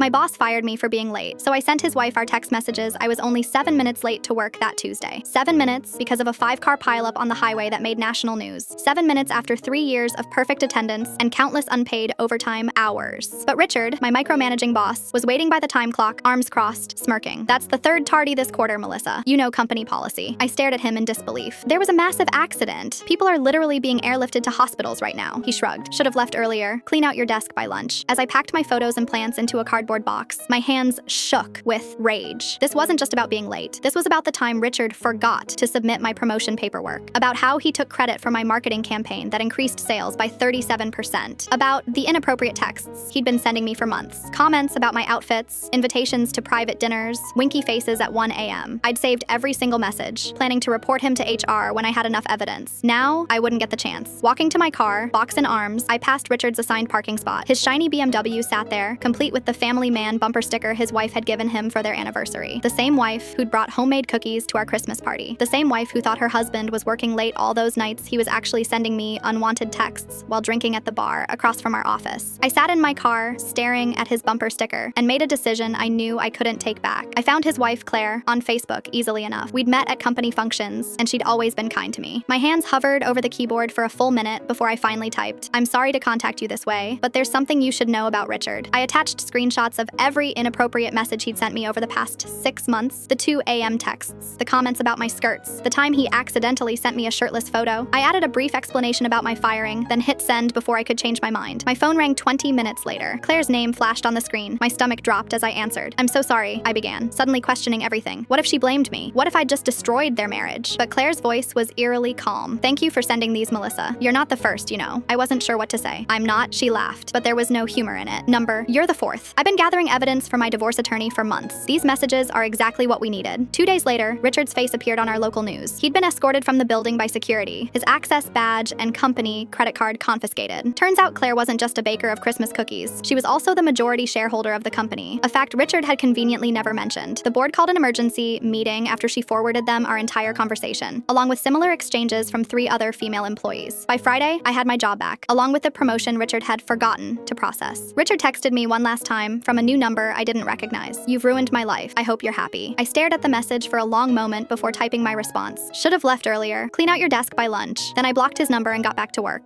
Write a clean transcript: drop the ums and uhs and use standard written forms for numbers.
My boss fired me for being late, so I sent his wife our text messages I was only 7 minutes late to work that Tuesday. 7 minutes because of a 5-car pileup on the highway that made national news. 7 minutes after 3 years of perfect attendance and countless unpaid overtime hours. But Richard, my micromanaging boss, was waiting by the time clock, arms crossed, smirking. That's the third tardy this quarter, Melissa. You know company policy. I stared at him in disbelief. There was a massive accident. People are literally being airlifted to hospitals right now. He shrugged. Should have left earlier. Clean out your desk by lunch. As I packed my photos and plants into a cardboard box, my hands shook with rage. This wasn't just about being late. This was about the time Richard forgot to submit my promotion paperwork, about how he took credit for my marketing campaign that increased sales by 37%, about the inappropriate texts he'd been sending me for months, comments about my outfits, invitations to private dinners, winky faces at 1 a.m. I'd saved every single message, planning to report him to HR when I had enough evidence. Now, I wouldn't get the chance. Walking to my car, box in arms, I passed Richard's assigned parking spot. His shiny BMW sat there, complete with the family man bumper sticker his wife had given him for their anniversary. The same wife who'd brought homemade cookies to our Christmas party. The same wife who thought her husband was working late all those nights he was actually sending me unwanted texts while drinking at the bar across from our office. I sat in my car, staring at his bumper sticker, and made a decision I knew I couldn't take back. I found his wife, Claire, on Facebook easily enough. We'd met at company functions, and she'd always been kind to me. My hands hovered over the keyboard for a full minute before I finally typed, "I'm sorry to contact you this way, but there's something you should know about Richard." I attached screenshots of every inappropriate message he'd sent me over the past 6 months, the 2 a.m. texts, the comments about my skirts, the time he accidentally sent me a shirtless photo. I added a brief explanation about my firing, then hit send before I could change my mind. My phone rang 20 minutes later. Claire's name flashed on the screen. My stomach dropped as I answered. "I'm so sorry," I began, suddenly questioning everything. What if she blamed me? What if I'd just destroyed their marriage? But Claire's voice was eerily calm. "Thank you for sending these, Melissa. You're not the first, you know." I wasn't sure what to say. "I'm not," she laughed, but there was no humor in it. "You're the fourth. I've been gathering evidence for my divorce attorney for months. These messages are exactly what we needed." 2 days later, Richard's face appeared on our local news. He'd been escorted from the building by security, his access badge and company credit card confiscated. Turns out Claire wasn't just a baker of Christmas cookies. She was also the majority shareholder of the company, a fact Richard had conveniently never mentioned. The board called an emergency meeting after she forwarded them our entire conversation, along with similar exchanges from 3 other female employees. By Friday, I had my job back, along with the promotion Richard had forgotten to process. Richard texted me one last time from a new number I didn't recognize. "You've ruined my life. I hope you're happy." I stared at the message for a long moment before typing my response. "Should have left earlier. Clean out your desk by lunch." Then I blocked his number and got back to work.